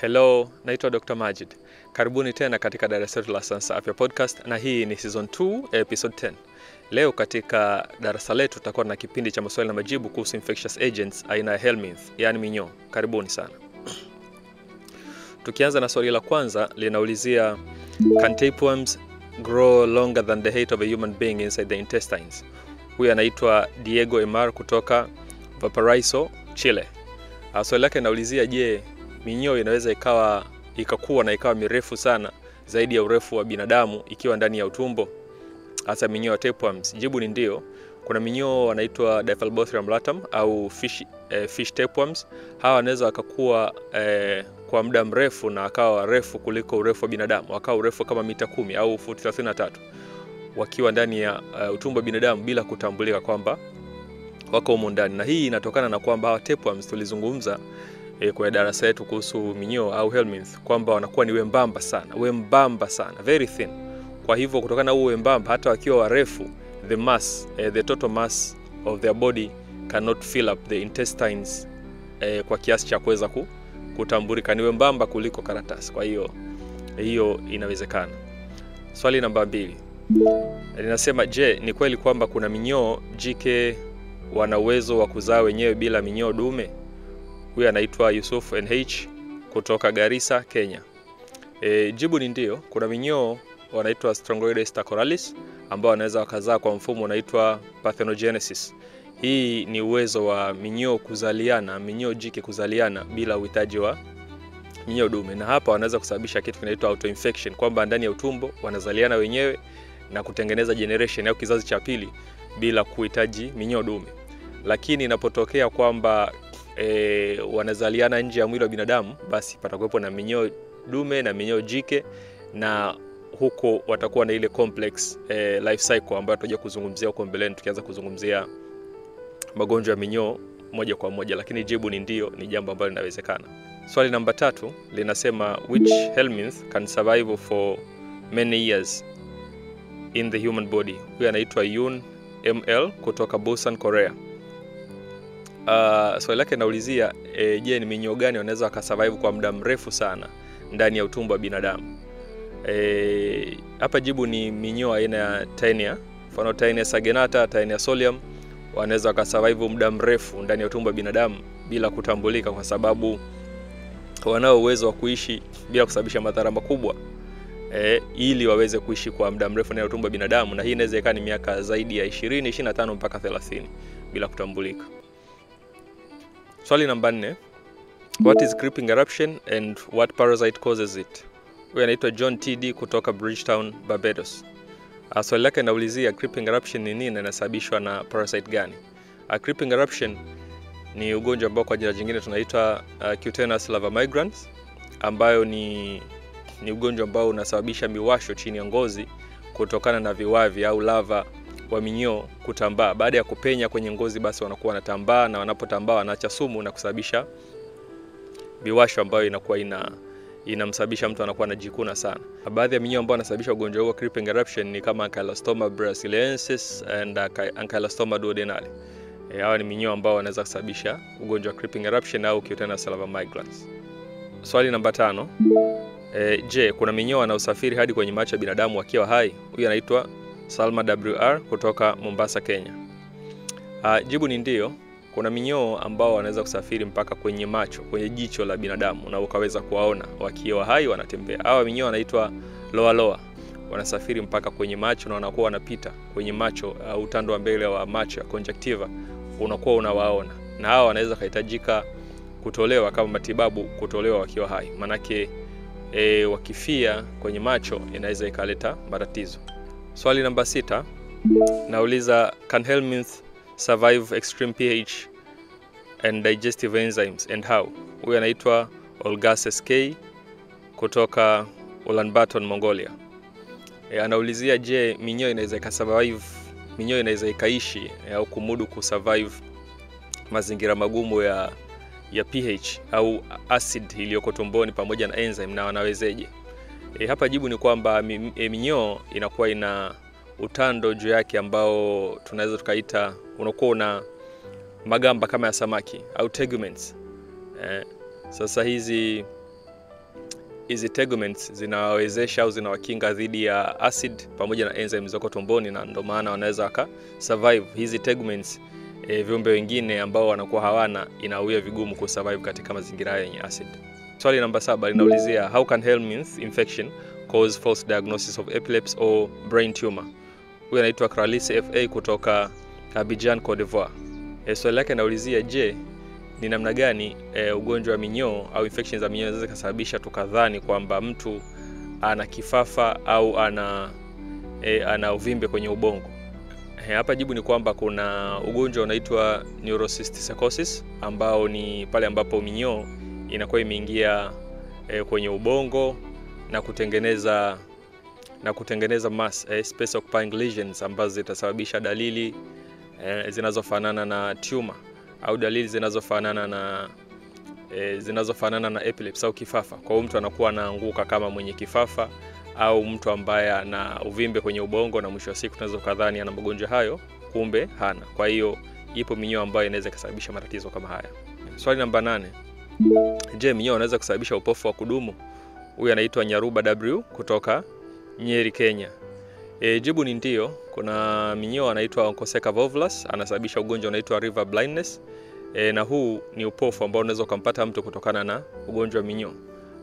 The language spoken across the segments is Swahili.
Hello, naitwa Dr. Majid. Karibuni tena katika darasa letu la Sayansi Afya Podcast na hii ni season 2 episode 10. Leo katika darasa letu tutakuwa na kipindi cha maswali na majibu kuhusu infectious agents aina ya helminth, yani minyoo. Karibuni sana. Tukianza na swali la kwanza linaulizia, can tapeworms grow longer than the height of a human being inside the intestines? Huyu anaitwa Diego Emar kutoka Valparaiso, Chile. Swali lake linaulizia, je, minyoo inaweza ikakua na ikawa mirefu sana zaidi ya urefu wa binadamu ikiwa ndani ya utumbo, hasa minyoo ya tapeworms? Jibu ni ndio. Kuna minyoo wanaitwa Diphyllobothrium latum au fish tapeworms. Hawa wanaweza wakakua kwa muda mrefu na akawa refu kuliko urefu wa binadamu, akawa urefu kama mita 10 au futi 33 wakiwa ndani ya utumbo wa binadamu bila kutambulika kwamba wako humo ndani. Na hii inatokana na kwamba hawa tapeworms tulizungumza kwa darasa letu kuhusu minyoo au helminth kwamba wanakuwa ni wembamba sana, very thin. Kwa hivyo kutokana na huo wembamba, hata wakiwa warefu, the total mass of their body cannot fill up the intestines kwa kiasi cha kuweza kutambulika. Ni wembamba kuliko karatasi. Kwa hiyo inawezekana. Swali namba 2 linasema, je, ni kweli kwamba kuna minyoo jike wana uwezo wa kuzaa wenyewe bila minyoo dume? Huyu anaitwa Yusuf NH kutoka Garissa, Kenya. Jibu ni ndio. Kuna minyoo wanaitwa Strongyloides stachylocoralis ambao wanaweza wakazaa kwa mfumo unaitwa parthenogenesis. Hii ni uwezo wa minyoo jike kuzaliana bila uhitaji wa minyoo dume, na hapa wanaweza kusababisha kitu kinaitwa autoinfection, kwamba ndani ya utumbo wanazaliana wenyewe na kutengeneza generation au kizazi cha pili bila kuhitaji minyoo dume. Lakini inapotokea kwamba wanazaliana nje ya mwili wa binadamu, basi patakuwepo na minyoo dume na minyoo jike, na huko watakuwa na ile complex life cycle ambayo tutakuja kuzungumzia huko mbeleni tukianza kuzungumzia magonjwa ya minyoo moja kwa moja. Lakini jibu ni ndio, ni jambo ambalo linawezekana. Swali namba 3 linasema, which helminth can survive for many years in the human body? Huyu anaitwa Yun ML kutoka Busan, Korea. Swali lake naulizia, je, ni minyoo gani wanaweza wakasurvive kwa muda mrefu sana ndani ya utumbo wa binadamu? Hapa jibu ni minyoo aina ya Taenia, mfano Taenia saginata, Taenia solium. Wanaweza wakasurvive muda mrefu ndani ya utumbo wa binadamu bila kutambulika, kwa sababu wanao uwezo wa kuishi bila kusababisha madhara makubwa ili waweze kuishi kwa muda mrefu ndani ya utumbo wa binadamu, na hii inaweza ikawa ni miaka zaidi ya 20, 25 mpaka 30 bila kutambulika. Swali namba 4, what is creeping eruption and what parasite causes it? Huyu anaitwa John TD kutoka Bridgetown, Barbados. Swali lake linaulizia, creeping eruption ni nini na inasababishwa na parasite gani? Creeping eruption ni ugonjwa ambao kwa jina jingine tunaita cutaneous lava migrans, ambayo ni ugonjwa ambao unasababisha miwasho chini ya ngozi kutokana na viwavi au lava wa minyoo kutambaa. Baada ya kupenya kwenye ngozi, basi wanakuwa wanatambaa, na wanapotambaa wanaacha sumu na kusababisha miwasho ambayo inakuwa inamsababisha mtu anakuwa anajikuna sana. Baadhi ya minyoo ambao wanasababisha ugonjwa huu creeping eruption ni kama Ankylostoma brasiliensis and Ankylostoma duodenale. Hawa ni minyoo ambao wanaweza kusababisha ugonjwa wa creeping eruption au cutaneous lava migrans. Swali namba 5, je, kuna minyoo wanaosafiri hadi kwenye macho ya binadamu wakiwa hai? Huyu anaitwa Salma WR kutoka Mombasa, Kenya. Jibu ni ndio. Kuna minyoo ambao wanaweza kusafiri mpaka kwenye macho, kwenye jicho la binadamu, na ukaweza kuwaona wakiwa hai wanatembea. Hawa minyoo wanaitwa loa. Wanasafiri mpaka kwenye macho na wanakuwa wanapita kwenye macho, utando wa mbele wa macho ya conjunctiva unakuwa unawaona. Na hawa wanaweza kuhitajika kutolewa kama matibabu, kutolewa wakiwa hai. Manake wakifia kwenye macho inaweza ikaleta matatizo. Swali namba 6 nauliza, can helminth survive extreme pH and digestive enzymes and how? Huyu anaitwa Olga SK kutoka Ulaanbaatar, Mongolia. Anaulizia, je, minyoo inaweza ikaishi au kumudu kusurvive mazingira magumu ya pH au acid iliyoko tumboni pamoja na enzyme, na wanawezeje? Hapa jibu ni kwamba minyoo inakuwa ina utando juu yake ambao tunaweza tukaita unakuwa una magamba kama ya samaki au teguments. Sasa hizi hizi teguments zinawawezesha au zinawakinga dhidi ya acid pamoja na enzymes zoko tumboni, na ndio maana wanaweza waka survive hizi teguments. Viumbe wengine ambao wanakuwa hawana, inawia vigumu kusurvive katika mazingira yenye acid. Swali namba 7 linaulizia how can helminth infection cause false diagnosis of epilepsy or brain tumor. Huyu anaitwa Kralisi FA kutoka Abidjan, Cote d'Ivoire. Swali lake linaulizia je, ni namna gani ugonjwa wa minyoo au infections za minyoo zinaweza kusababisha tukadhani kwamba mtu ana kifafa au ana uvimbe kwenye ubongo. Hapa jibu ni kwamba kuna ugonjwa unaitwa neurocysticercosis, ambao ni pale ambapo minyoo inakuwa imeingia kwenye ubongo na kutengeneza mass space occupying lesions ambazo zitasababisha dalili zinazofanana na tumor au dalili zinazofanana na epilepsy au kifafa. Kwa hiyo mtu anakuwa anaanguka kama mwenye kifafa au mtu ambaye ana uvimbe kwenye ubongo, na mwisho wa siku tunaweza kudhani ana magonjwa hayo, kumbe hana. Kwa hiyo ipo minyoo ambayo inaweza kusababisha matatizo kama haya. Swali namba 8. Je, minyoo inaweza kusababisha upofu wa kudumu? Huyu anaitwa Nyaruba W kutoka Nyeri, Kenya. Jibu ni ndio. Kuna minyoo anaitwa Onchocerca volvulus, anasababisha ugonjwa unaitwa river blindness. Na huu ni upofu ambao unaweza kumpata mtu kutokana na ugonjwa wa minyoo,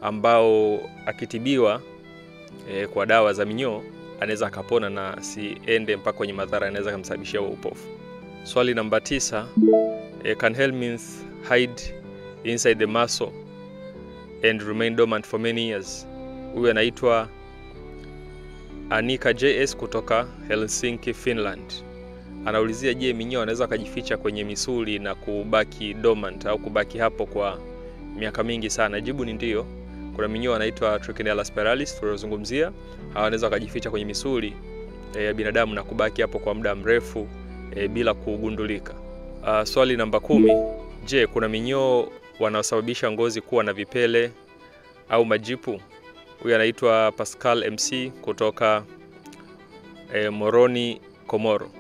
ambao akitibiwa kwa dawa za minyoo anaweza akapona na siende mpaka kwenye madhara yanaweza kumsababishia upofu. Swali namba 9. Can helminth hide inside the muscle and remain dormant for many years? Huyu anaitwa Anika JS kutoka Helsinki, Finland. Anaulizia je, minyoo anaweza kujificha kwenye misuli na kubaki dormant au kubaki hapo kwa miaka mingi sana? Jibu ni ndio. Kuna minyoo anaitwa Trichinella spiralis tulizozungumzia, wanaweza kujificha kwenye misuli ya binadamu na kubaki hapo kwa muda mrefu bila kugundulika. Swali namba 10. Je, kuna minyoo wanaosababisha ngozi kuwa na vipele au majipu? Huyu anaitwa Pascal MC kutoka Moroni, Komoro.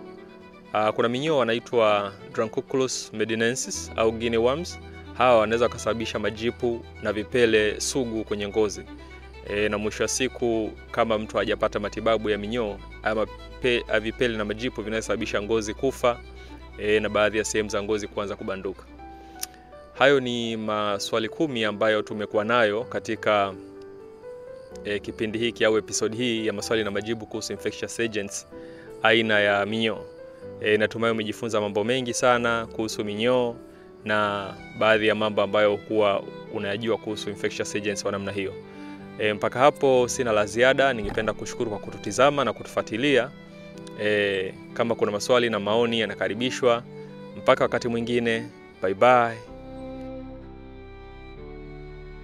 Kuna minyoo wanaitwa Druncuculus medinensis au guinea worms. Hawa wanaweza kusababisha majipu na vipele sugu kwenye ngozi. Na mwisho wa siku kama mtu hajapata matibabu ya minyoo, ama vipele na majipu vinasababisha ngozi kufa na baadhi ya sehemu za ngozi kuanza kubanduka. Hayo ni maswali 10 ambayo tumekuwa nayo katika kipindi hiki au episode hii ya maswali na majibu kuhusu infectious agents aina ya minyoo. Natumai umejifunza mambo mengi sana kuhusu minyoo na baadhi ya mambo ambayo huwa unayajua kuhusu infectious agents wa namna hiyo. Mpaka hapo sina la ziada. Ningependa kushukuru kwa kututizama na kutufuatilia. Kama kuna maswali na maoni yanakaribishwa. Mpaka wakati mwingine, bye bye.